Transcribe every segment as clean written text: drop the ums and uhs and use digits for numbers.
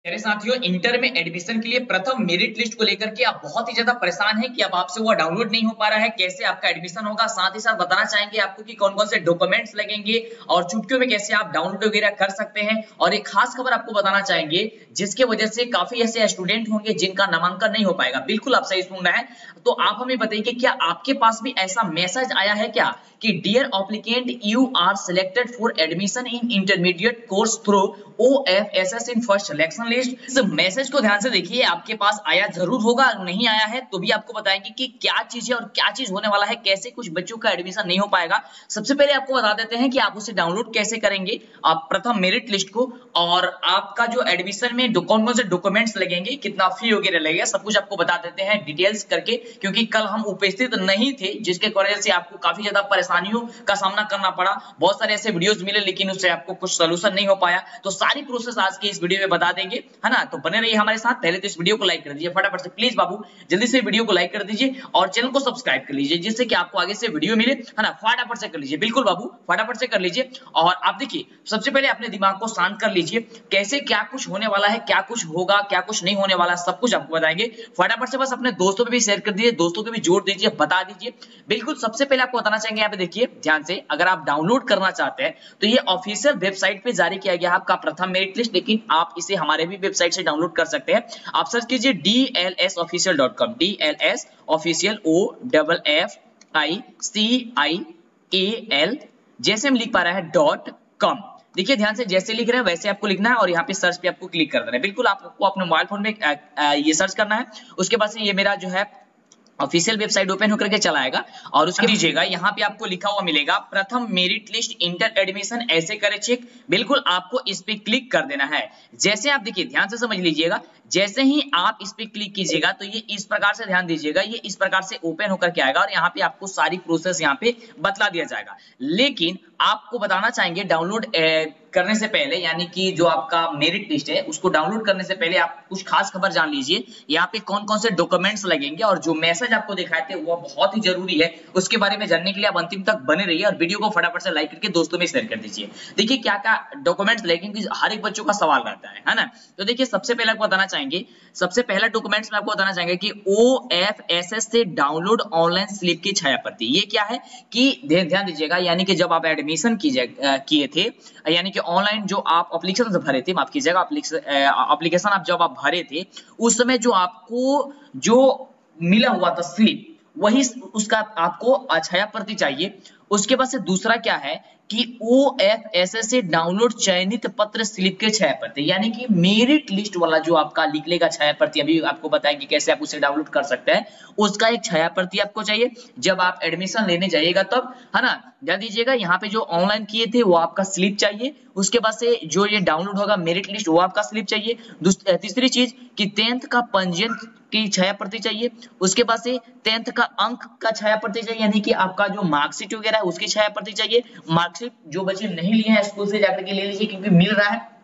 मेरे साथियों, इंटर में एडमिशन के लिए प्रथम मेरिट लिस्ट को लेकर के आप बहुत ही ज्यादा परेशान हैं कि अब आपसे वो डाउनलोड नहीं हो पा रहा है। कैसे आपका एडमिशन होगा, साथ ही साथ बताना चाहेंगे आपको कि कौन कौन से डॉक्यूमेंट्स लगेंगे और चुटकियों में कैसे आप डाउनलोड वगैरह कर सकते हैं। और एक खास खबर आपको बताना चाहेंगे जिसके वजह से काफी ऐसे स्टूडेंट होंगे जिनका नामांकन नहीं हो पाएगा। बिल्कुल आप सही सुन रहे हैं। तो आप हमें बताइए कि क्या आपके पास भी ऐसा मैसेज आया है क्या कि dear applicant, you are selected for admission in intermediate course through OFSS in first selection list. इस मैसेज को ध्यान से देखिए, आपके पास आया जरूर होगा, नहीं आया है तो भी आपको बताएंगे कि क्या चीज है और क्या चीज होने वाला है, कैसे कुछ बच्चों का एडमिशन नहीं हो पाएगा। सबसे पहले आपको बता देते हैं कि आप उसे डाउनलोड कैसे करेंगे, आप प्रथम मेरिट लिस्ट को, और आपका जो एडमिशन में कौन कौन से डॉक्यूमेंट्स लगेंगे, कितना फी वगैरह लगेगा, सब कुछ आपको बता देते हैं डिटेल्स करके। क्योंकि कल हम उपस्थित नहीं थे जिसके वजह से आपको काफी ज्यादा परेशानियों का सामना करना पड़ा। बहुत सारे ऐसे वीडियोस मिले लेकिन उससे आपको कुछ सोल्यूशन नहीं हो पाया। तो सारी प्रोसेस आज के इस वीडियो में बता देंगे, है ना। तो बने रहिए हमारे साथ। पहले तो इस वीडियो को लाइक कर दीजिए फटाफट से, प्लीज बाबू जल्दी से वीडियो को लाइक कर दीजिए और चैनल को सब्सक्राइब कर लीजिए जिससे कि आपको आगे से वीडियो मिले, है ना। फटाफट से कर लीजिए, बिल्कुल बाबू फटाफट से कर लीजिए। और आप देखिए, सबसे पहले अपने दिमाग को शांत कर लीजिए, कैसे क्या कुछ होने वाला है, क्या कुछ होगा, क्या कुछ नहीं होने वाला, सब कुछ आपको बताएंगे। फटाफट से बस अपने दोस्तों पे भी शेयर कर दीजिए, दोस्तों को भी जोड़ दीजिए, बता दीजिए। बिल्कुल सबसे पहले आपको बताना चाहेंगे, यहाँ पे देखिए ध्यान से, अगर आप डाउनलोड करना चाहते हैं तो ये ऑफिशियल वेबसाइट पे जारी किया गया है आपका प्रथम मेरिट लिस्ट, लेकिन आप इसे हमारे भी वेबसाइट से डाउनलोड कर सकते हैं। आप सर्च कीजिए dlsofficial.com, DLS ऑफिशियल OFFICIAL, जैसे हम लिख पा रहे हैं .com। देखिए ध्यान से, जैसे लिख रहे हैं वैसे आपको लिखना है और यहाँ पे सर्च पे आपको क्लिक कर देना है। बिल्कुल आपको अपने मोबाइल फोन में ये सर्च करना है। उसके बाद से ये मेरा जो है ऑफिशियल वेबसाइट ओपन होकर के चला आएगा और उसके दीजिएगा, यहाँ पे आपको लिखा हुआ मिलेगा प्रथम मेरिट लिस्ट इंटर एडमिशन, ऐसे करे चेक। बिल्कुल आपको इस पे क्लिक कर देना है। जैसे आप देखिए, ध्यान से समझ लीजिएगा, जैसे ही आप इस पे क्लिक कीजिएगा तो ये इस प्रकार से, ध्यान दीजिएगा, ये इस प्रकार से ओपन होकर के आएगा और यहाँ पे आपको सारी प्रोसेस यहाँ पे बतला दिया जाएगा। लेकिन आपको बताना चाहेंगे, डाउनलोड करने से पहले, यानी कि जो आपका मेरिट लिस्ट है उसको डाउनलोड करने से पहले आप कुछ खास खबर जान लीजिए। यहाँ पे कौन कौन से डॉक्यूमेंट्स लगेंगे और जो मैसेज आपको दिखाए थे वो बहुत ही जरूरी है। उसके बारे में जानने के लिए आप अंतिम तक बने रहिए और वीडियो को फटाफट से लाइक करके दोस्तों में शेयर कर दीजिए। देखिए क्या क्या डॉक्यूमेंट्स लगेंगे, हर एक बच्चों का सवाल रहता है ना। तो देखिए सबसे पहले आपको बताना चाहेंगे, सबसे पहला डॉक्यूमेंट्स में आपको बताना चाहेंगे कि OFSS से डाउनलोड ऑनलाइन स्लिप की छायाप्रति। ये क्या है कि ध्यान दीजिएगा, यानी कि जब आप एडमिशन किए थे, यानी कि ऑनलाइन जो आप एप्लीकेशन भरे थे, माफ कीजिएगा, एप्लीकेशन आप जब आप भरे थे उस समय जो आपको जो मिला हुआ था स्लिप, वही उसका आपको छायाप्रति चाहिए। उसके बाद से दूसरा क्या है कि OFSS से डाउनलोड चयनित पत्र स्लिप के छायाप्रति, यानी कि मेरिट लिस्ट वाला जो आपका निकलेगा छायाप्रति, अभी आपको बताएंगे कैसे आप उसे डाउनलोड कर सकते हैं, उसका एक छायाप्रति आपको चाहिए जब आप एडमिशन लेने जाइएगा तब, है ना। ध्यान दीजिएगा, यहाँ पे जो ऑनलाइन किए थे वो आपका स्लिप चाहिए। उसके बाद से जो ये डाउनलोड होगा मेरिट लिस्ट, वो आपका स्लिप चाहिए। तीसरी चीज कि 10th का पंजीयन की छायाप्रति चाहिए। उसके बाद से 10th का अंक का छायाप्रति चाहिए, यानी कि आपका जो मार्कशीट वगैरह है उसकी छायाप्रति चाहिए। मार्कशीट जो बच्चे नहीं लिए हैं स्कूल से जाकर के ले लीजिए, क्योंकि मिल रहा है,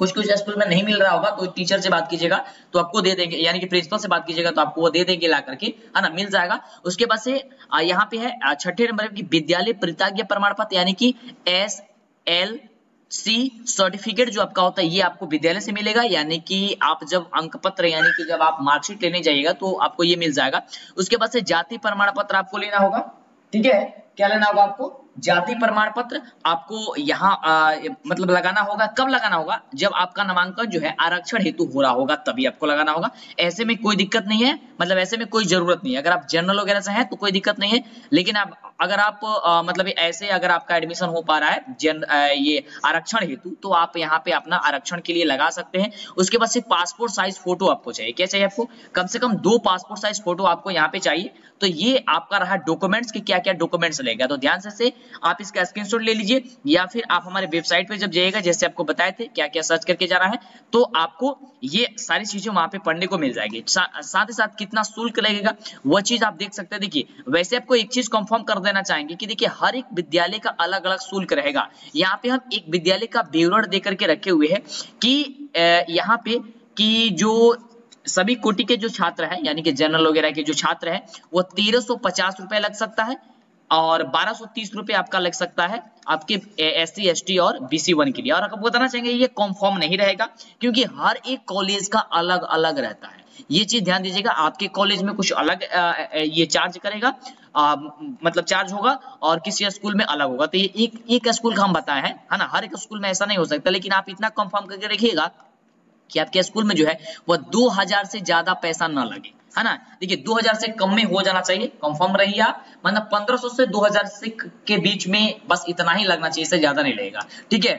कुछ कुछ स्कूल में नहीं मिल रहा होगा तो टीचर से बात कीजिएगा तो आपको दे देंगे, यानी कि प्रिंसिपल से बात कीजिएगा तो आपको वो दे देंगे ला करके, है ना, मिल जाएगा। उसके बाद से यहाँ पे है छठे नंबर की विद्यालय कृतज्ञता प्रमाण पत्र, यानी कि SLC सर्टिफिकेट जो आपका होता है ये आपको विद्यालय से मिलेगा, यानी कि आप जब अंक पत्र, यानी कि जब आप मार्कशीट लेने जाइएगा तो आपको ये मिल जाएगा। उसके बाद से जाति प्रमाण पत्र आपको लेना होगा, ठीक है। क्या लेना होगा आपको? जाति प्रमाण पत्र आपको यहाँ मतलब लगाना होगा। कब लगाना होगा? जब आपका नामांकन जो है आरक्षण हेतु हो रहा होगा तभी आपको लगाना होगा। ऐसे में कोई दिक्कत नहीं है, मतलब ऐसे में कोई जरूरत नहीं है। अगर आप जनरल वगैरह से हैं तो कोई दिक्कत नहीं है, लेकिन अगर आप मतलब ऐसे अगर आपका एडमिशन हो पा रहा है ये आरक्षण हेतु, तो आप यहाँ पे अपना आरक्षण के लिए लगा सकते हैं। उसके बाद से पासपोर्ट साइज फोटो आपको चाहिए। क्या चाहिए आपको? कम से कम 2 पासपोर्ट साइज फोटो आपको यहाँ पे चाहिए। तो ये आपका रहा डॉक्यूमेंट्स के क्या क्या डॉक्यूमेंट्स लगेगा। तो ध्यान से आप इसका स्क्रीनशॉट ले लीजिए, या फिर आप हमारे वेबसाइट पे जब जाइएगा, जैसे आपको बताए थे क्या क्या सर्च करके जाना है, तो आपको ये सारी चीजें वहां पे पढ़ने को मिल जाएगी। साथ ही साथ कितना शुल्क लगेगा वो चीज आप देख सकते हैं। देखिए वैसे आपको एक चीज कंफर्म कर देना चाहेंगे कि देखिए हर एक विद्यालय का अलग अलग शुल्क रहेगा। यहाँ पे हम एक विद्यालय का विवरण देकर के रखे हुए हैं कि यहाँ पे कि जो सभी कोटि के जो छात्र हैं, यानी कि जनरल वगैरह के जो छात्र हैं, वो 1350 रुपए लग सकता है। और 1230 रुपए आपका लग सकता है आपके SC ST और BC1 के लिए। और आपको बताना चाहेंगे ये कॉन्फर्म नहीं रहेगा, क्योंकि हर एक कॉलेज का अलग अलग रहता है, ये चीज ध्यान दीजिएगा। आपके कॉलेज में कुछ अलग ये चार्ज करेगा, मतलब चार्ज होगा, और किसी स्कूल में अलग होगा। तो ये एक स्कूल का हम बताए हैं, है ना, हर एक स्कूल में ऐसा नहीं हो सकता, लेकिन आप इतना कंफर्म करके रखिएगा कि आपके स्कूल में जो है वो 2000 से ज्यादा पैसा ना लगे, है ना। देखिए 2000 से कम में हो जाना चाहिए, कंफर्म रहिए आप, मतलब 1500 से 2000 से के बीच में बस इतना ही लगना चाहिए, इससे ज्यादा नहीं लगेगा, ठीक है।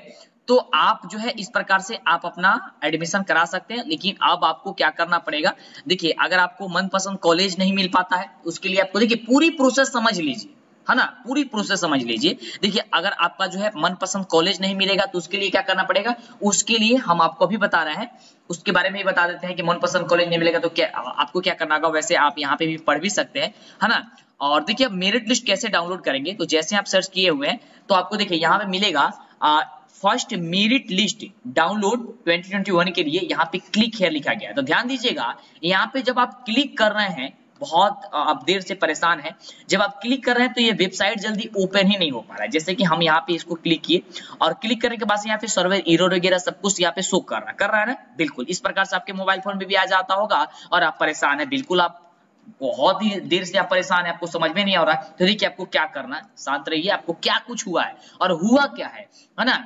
तो आप जो है इस प्रकार से आप अपना एडमिशन करा सकते हैं। लेकिन अब आपको क्या करना पड़ेगा, देखिए अगर आपको मनपसंद कॉलेज नहीं मिल पाता है, उसके लिए आपको देखिए पूरी प्रोसेस समझ लीजिए, है ना, पूरी प्रोसेस समझ लीजिए। देखिए अगर आपका जो है मनपसंद कॉलेज नहीं मिलेगा तो उसके लिए क्या करना पड़ेगा, उसके लिए हम आपको अभी बता रहे हैं, उसके बारे में ही बता देते हैं कि मनपसंद कॉलेज नहीं मिलेगा तो क्या आपको क्या करना होगा। वैसे आप यहाँ पे भी पढ़ भी सकते हैं, है ना। और देखिए अब मेरिट लिस्ट कैसे डाउनलोड करेंगे, तो जैसे आप सर्च किए हुए हैं तो आपको देखिए यहाँ पे मिलेगा फर्स्ट मेरिट लिस्ट डाउनलोड 2021 के लिए, यहाँ पे क्लिक हियर लिखा गया है। तो ध्यान दीजिएगा यहाँ पे जब आप क्लिक कर रहे हैं, बहुत आप देर से परेशान हैं, जब आप क्लिक कर रहे हैं तो ये वेबसाइट जल्दी ओपन ही नहीं हो पा रहा है। जैसे कि हम यहाँ पे इसको क्लिक किए और क्लिक करने के बाद यहाँ पे सर्वर एरर वगैरह सब कुछ यहाँ पे शो कर रहा है ना, बिल्कुल इस प्रकार से आपके मोबाइल फोन में भी आ जाता होगा और आप परेशान है, बिल्कुल आप बहुत ही देर से आप परेशान है, आपको समझ में नहीं आ रहा है। तो देखिए आपको क्या करना है, शांत रहिए, आपको क्या कुछ हुआ है और हुआ क्या है ना,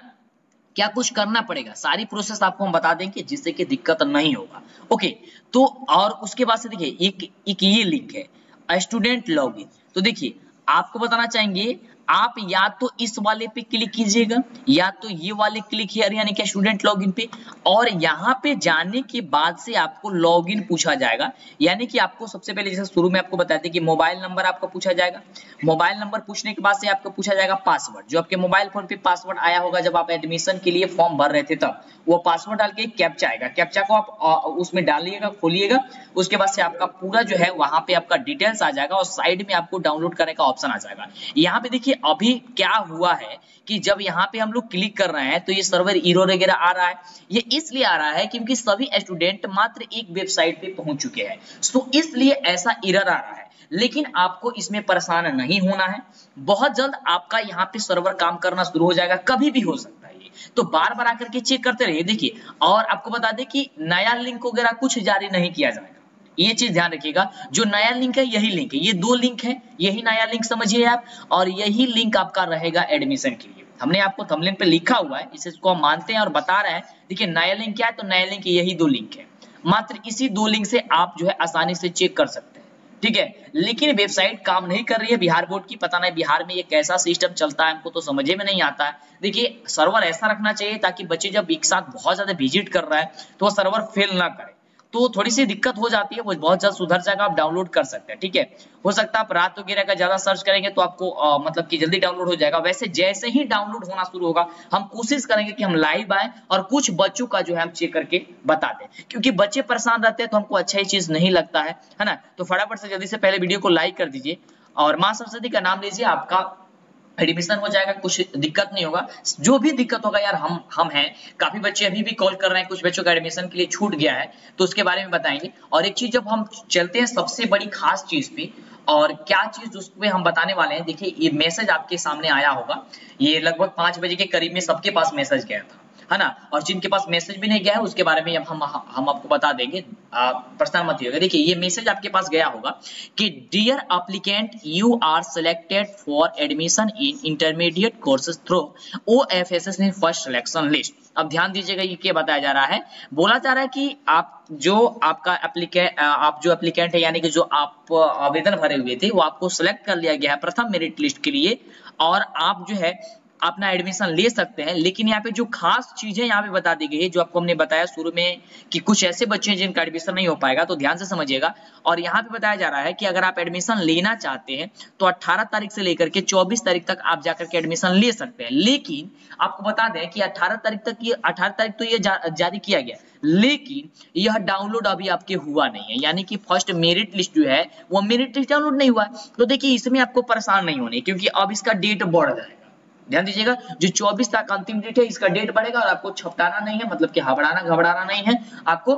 क्या कुछ करना पड़ेगा, सारी प्रोसेस आपको हम बता देंगे जिससे कि दिक्कत नहीं होगा। ओके, तो और उसके बाद से देखिए एक ये लिंक है स्टूडेंट लॉगिन। तो देखिए आपको बताना चाहेंगे, आप या तो इस वाले पे क्लिक कीजिएगा या तो ये वाले क्लिक हियर यानी कि स्टूडेंट लॉगिन पे, और यहाँ पे जाने के बाद से आपको लॉगिन पूछा जाएगा। यानी कि आपको सबसे पहले जैसे शुरू में आपको बताते कि मोबाइल नंबर आपका पूछा जाएगा, मोबाइल नंबर पूछने के बाद से आपको पूछा जाएगा पासवर्ड, जो आपके मोबाइल फोन पे पासवर्ड आया होगा जब आप एडमिशन के लिए फॉर्म भर रहे थे, तब वो पासवर्ड डाल के एक कैप्चा आएगा, कैप्चा को आप उसमें डालिएगा, खोलिएगा, उसके बाद से आपका पूरा जो है वहां पे आपका डिटेल्स आ जाएगा और साइड में आपको डाउनलोड करने का ऑप्शन आ जाएगा। यहाँ पे देखिए अभी क्या हुआ है कि जब यहाँ पे हम लोग क्लिक कर रहे हैं तो ये सर्वर एरर वगैरह आ रहा है, ये इसलिए आ रहा है क्योंकि सभी स्टूडेंट मात्र एक वेबसाइट पे पहुंच चुके हैं, तो इसलिए ऐसा एरर आ रहा है। लेकिन आपको इसमें परेशान नहीं होना है, बहुत जल्द आपका यहाँ पे सर्वर काम करना शुरू हो जाएगा, कभी भी हो सकता है ये, तो बार बार आकर के चेक करते रहिए। देखिए और आपको बता दें कि नया लिंक वगैरह कुछ जारी नहीं किया जाएगा, ये चीज ध्यान रखिएगा। जो नया लिंक है यही लिंक है, ये दो लिंक है, यही नया लिंक समझिए आप, और यही लिंक आपका रहेगा एडमिशन के लिए। हमने आपको थंबनेल पे लिखा हुआ है, इसको हम मानते हैं और बता रहे हैं। देखिए नया लिंक क्या है, तो नया लिंक यही दो लिंक है, मात्र इसी दो लिंक से आप जो है आसानी से चेक कर सकते हैं, ठीक है। लेकिन वेबसाइट काम नहीं कर रही है बिहार बोर्ड की, पता नहीं बिहार में ये कैसा सिस्टम चलता है, हमको तो समझ में नहीं आता है। देखिए सर्वर ऐसा रखना चाहिए ताकि बच्चे जब एक साथ बहुत ज्यादा विजिट कर रहा है तो वो सर्वर फेल ना करे, तो थोड़ी सी दिक्कत हो जाती है, वो बहुत जल्द सुधर जाएगा, आप डाउनलोड कर सकते हैं, ठीक है। हो सकता है आप रात वगैरह का ज्यादा सर्च करेंगे तो आपको मतलब कि जल्दी डाउनलोड हो जाएगा। वैसे जैसे ही डाउनलोड होना शुरू होगा हम कोशिश करेंगे कि हम लाइव आए और कुछ बच्चों का जो है हम चेक करके बता दें, क्योंकि बच्चे परेशान रहते हैं तो हमको अच्छा ही चीज नहीं लगता है ना। तो फटाफट से जल्दी से पहले वीडियो को लाइक कर दीजिए और मां सरस्वती का नाम लीजिए, आपका एडमिशन हो जाएगा, कुछ दिक्कत नहीं होगा। जो भी दिक्कत होगा यार हम हैं, काफी बच्चे अभी भी कॉल कर रहे हैं, कुछ बच्चों का एडमिशन के लिए छूट गया है तो उसके बारे में बताएंगे। और एक चीज जब हम चलते हैं सबसे बड़ी खास चीज पे, और क्या चीज उसमें हम बताने वाले हैं, देखिए ये मैसेज आपके सामने आया होगा, ये लगभग 5 बजे के करीब में सबके पास मैसेज गया था, है ना। और जिनके पास मैसेज भी नहीं गया है उसके बारे में हम आपको बता देंगे, परेशान मत होइएगा। देखिए ये मैसेज आपके पास गया होगा कि dear applicant, you are selected for admission in intermediate courses through OFSS in first selection list. अब ध्यान दीजिएगा ये क्या बताया जा रहा है, बोला जा रहा है कि आप जो एप्लीकेंट है, यानी कि जो आप आवेदन भरे हुए थे वो आपको सिलेक्ट कर लिया गया है प्रथम मेरिट लिस्ट के लिए, और आप जो है अपना एडमिशन ले सकते हैं। लेकिन यहाँ पे जो खास चीजें यहाँ पे बता दी गई है, जो आपको हमने बताया शुरू में कि कुछ ऐसे बच्चे हैं जिनका एडमिशन नहीं हो पाएगा, तो ध्यान से समझिएगा। और यहाँ पे बताया जा रहा है कि अगर आप एडमिशन लेना चाहते हैं तो 18 तारीख से लेकर के 24 तारीख तक आप जाकर के एडमिशन ले सकते हैं। लेकिन आपको बता दें कि 18 तारीख तो ये जारी किया गया, लेकिन यह डाउनलोड अभी आपके हुआ नहीं है, यानी कि फर्स्ट मेरिट लिस्ट जो है वो मेरिट लिस्ट डाउनलोड नहीं हुआ। तो देखिए इसमें आपको परेशान नहीं होने, क्योंकि अब इसका डेट बढ़ जाएगा। ध्यान दीजिएगा जो 24 तक अंतिम डेट है, इसका डेट बढ़ेगा और आपको छपटाना नहीं है, मतलब कि घबराना नहीं है, आपको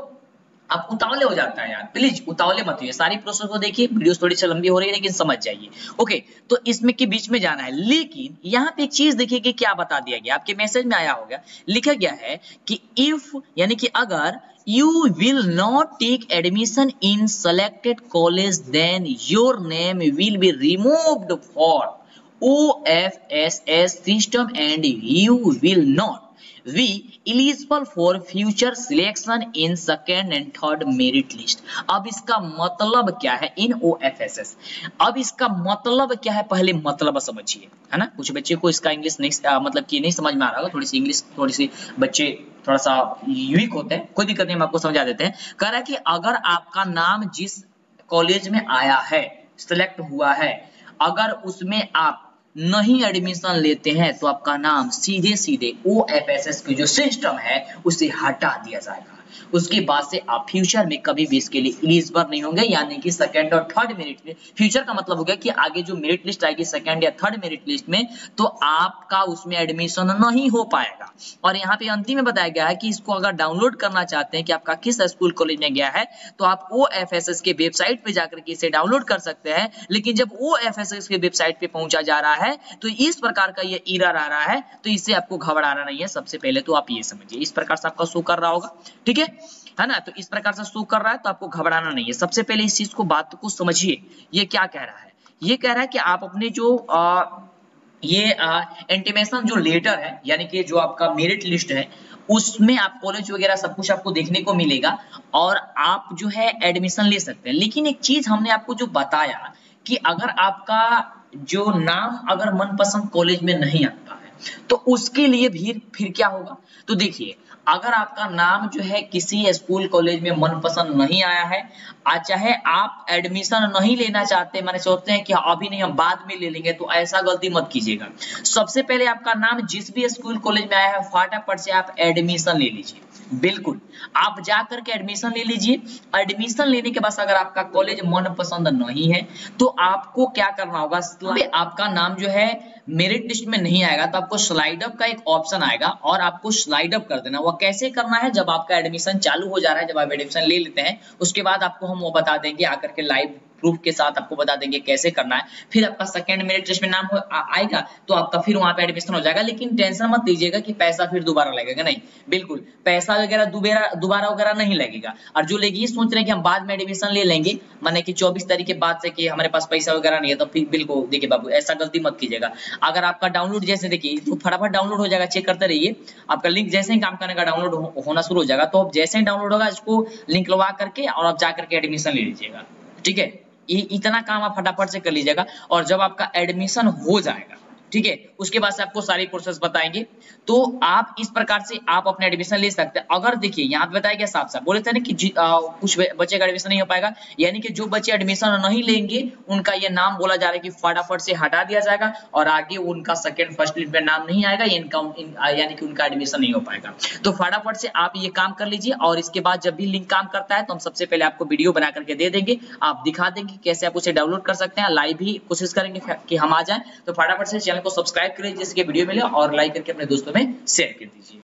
आप उतावले हो जाता है यार, प्लीज उतावले मत होइए, सारी प्रोसेस को देखिए, वीडियो थोड़ी सी लंबी हो रही है लेकिन समझ जाइए। ओके, तो इसमें के बीच में जाना है, लेकिन यहाँ पे एक चीज देखिए कि क्या बता दिया गया, आपके मैसेज में आया होगा, लिखा गया है कि इफ यानी कि अगर you will not take admission in selected college then your name will be removed for OFSS system and you will not be eligible for future selection in second and third merit list। अब इसका मतलब क्या है इन OFSS, अब इसका मतलब क्या है, पहले मतलब समझिए, है ना। कुछ बच्चे को इसका इंग्लिश नहीं मतलब कि नहीं समझ में आ रहा होगा, थोड़ी सी इंग्लिश, थोड़ी सी बच्चे थोड़ा सा वीक होते हैं, कोई दिक्कत नहीं, हम आपको समझा देते हैं। कह रहा है कि अगर आपका नाम जिस कॉलेज में आया है, सिलेक्ट हुआ है, अगर उसमें आप नहीं एडमिशन लेते हैं तो आपका नाम सीधे सीधे OFSS के जो सिस्टम है उसे हटा दिया जाएगा। उसके बाद से आप फ्यूचर में कभी भी इसके लिए एलिजिबल नहीं होंगे, यानी कि सेकंड और थर्ड मेरिट में, फ्यूचर का मतलब हो गया कि आगे जो मेरिट लिस्ट आएगी सेकंड या थर्ड मेरिट लिस्ट में, तो आपका उसमें एडमिशन नहीं हो पाएगा। और यहाँ पे अंतिम में बताया गया है कि इसको अगर डाउनलोड करना चाहते हैं कि आपका किस स्कूल कॉलेज में गया है, तो आप OFSS के वेबसाइट पे जाकर के इसे डाउनलोड कर सकते हैं। लेकिन जब OFSS के वेबसाइट पे पहुंचा जा रहा है तो इस प्रकार का ये एरर आ रहा है, तो इससे आपको घबराना नहीं है। सबसे पहले तो आप ये समझिए, इस प्रकार से आपका शो कर रहा होगा, ठीक है ना, तो इस प्रकार से शो कर रहा है तो आपको घबराना नहीं है। सबसे पहले इस चीज को, बात को समझिए, ये क्या कह रहा है, ये कह रहा है कि आप अपने जो ये इंटीमेशन जो लेटर है, यानी कि जो आपका मेरिट लिस्ट है, उसमें आप कॉलेज वगैरह सब कुछ आपको देखने को मिलेगा और आप जो है एडमिशन ले सकते हैं। लेकिन एक चीज हमने आपको जो बताया कि अगर आपका जो नाम अगर मनपसंद कॉलेज में नहीं आता है तो उसके लिए भी फिर क्या होगा। तो देखिए, अगर आपका नाम जो है किसी स्कूल कॉलेज में मनपसंद नहीं आया है, चाहे आप एडमिशन नहीं लेना चाहते, माने सोचते हैं कि अभी नहीं हम बाद में ले लेंगे, तो ऐसा गलती मत कीजिएगा। सबसे पहले आपका नाम जिस भी स्कूल कॉलेज में आया है फटाफट से आप एडमिशन ले लीजिए, बिल्कुल आप जा करके एडमिशन ले लीजिए। एडमिशन लेने के बाद अगर आपका कॉलेज मनपसंद नहीं है तो आपको क्या करना होगा, आपका नाम जो है मेरिट लिस्ट में नहीं आएगा तो आपको स्लाइड अप का एक ऑप्शन आएगा और आपको स्लाइड अप कर देना। वो कैसे करना है, जब आपका एडमिशन चालू हो जा रहा है, जब आप एडमिशन ले लेते हैं, उसके बाद आपको हम वो बता देंगे आकर के, लाइव प्रूफ के साथ आपको बता देंगे कैसे करना है। फिर आपका सेकंड मेरिट लिस्ट में नाम आएगा तो आपका फिर वहां पे एडमिशन हो जाएगा। लेकिन टेंशन मत लीजिएगा कि पैसा फिर दोबारा लगेगा, नहीं, बिल्कुल पैसा वगैरह दोबारा वगैरह नहीं लगेगा। और जो लोग ये सोच रहे हैं कि हम बाद में एडमिशन ले लेंगे, माने कि 24 तारीख के बाद से कि हमारे पास पैसा वगैरह नहीं है, तो फिर बिल्कुल देखिए बाबू, ऐसा गलती मत कीजिएगा। अगर आपका डाउनलोड जैसे देखिए तो फटाफट डाउनलोड हो जाएगा, चेक करते रहिए, आपका लिंक जैसे ही काम करने का डाउनलोड होना शुरू हो जाएगा, तो जैसे ही डाउनलोड होगा इसको लिंक लगा करके और आप जाकर के एडमिशन ले लीजिएगा, ठीक है। इतना काम आप फटाफट से कर लीजिएगा। और जब आपका एडमिशन हो जाएगा, ठीक है, उसके बाद से आपको सारी प्रोसेस बताएंगे, तो आप इस प्रकार से आप अपने एडमिशन ले सकते हैं। अगर देखिए यहाँ पे बताया गया साफ साफ, बोले थे ना कि कुछ बच्चे का एडमिशन नहीं हो पाएगा, यानी कि जो बच्चे एडमिशन नहीं लेंगे उनका ये नाम बोला जा रहा है कि फटाफट से हटा दिया जाएगा और आगे उनका सेकंड फर्स्ट लिस्ट में नाम नहीं आएगा, यानी कि उनका एडमिशन नहीं हो पाएगा। तो फटाफट से आप ये काम कर लीजिए और इसके बाद जब भी लिंक काम करता है तो हम सबसे पहले आपको वीडियो बना करके दे देंगे, आप दिखा देंगे कैसे आप उसे डाउनलोड कर सकते हैं। लाइव भी कोशिश करेंगे कि हम आ जाएं, तो फटाफट से चैनल को सब्सक्राइब करिए जिसके वीडियो मिले और लाइक करके अपने दोस्तों में शेयर कर दीजिए।